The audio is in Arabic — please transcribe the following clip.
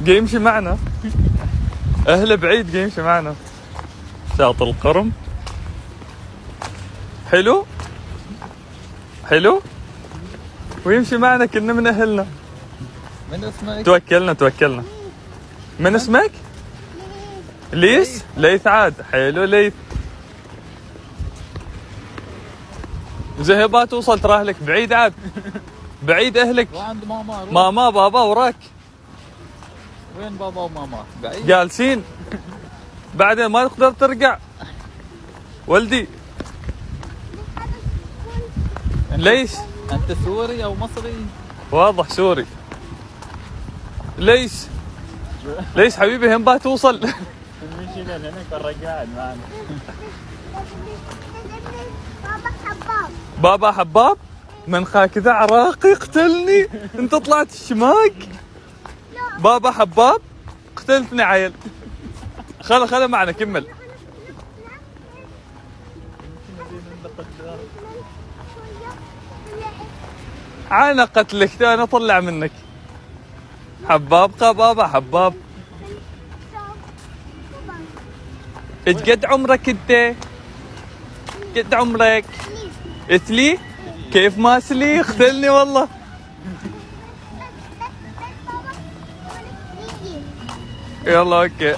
جاي يمشي معنا. اهله بعيد جاي يمشي معنا. شاطئ القرم حلو حلو، ويمشي معنا كنا من اهلنا. من اسمك؟ توكلنا. من اسمك؟ ليث. ليث عاد حلو ليث. زهبات توصل تراه لك بعيد عاد. بعيد اهلك. وعند ماما. ماما بابا وراك. وين بابا وماما؟ بعيد. جالسين. بعدين ما تقدر ترجع ولدي. ليش؟ انت سوري او مصري؟ واضح سوري. ليش حبيبي هم توصل. نمشي لهناك الرجال معنا. بابا حباب من خاك ذا عراقي يقتلني. انت طلعت الشماك. بابا حباب قتلتني عيل. خله معنا كمل. انا قتلك انا اطلع منك. حباب بابا حباب. ايش قد عمرك انت؟ قد عمرك؟ اسلي؟ كيف ما اسلي؟ اقتلني والله. يلا اوكي.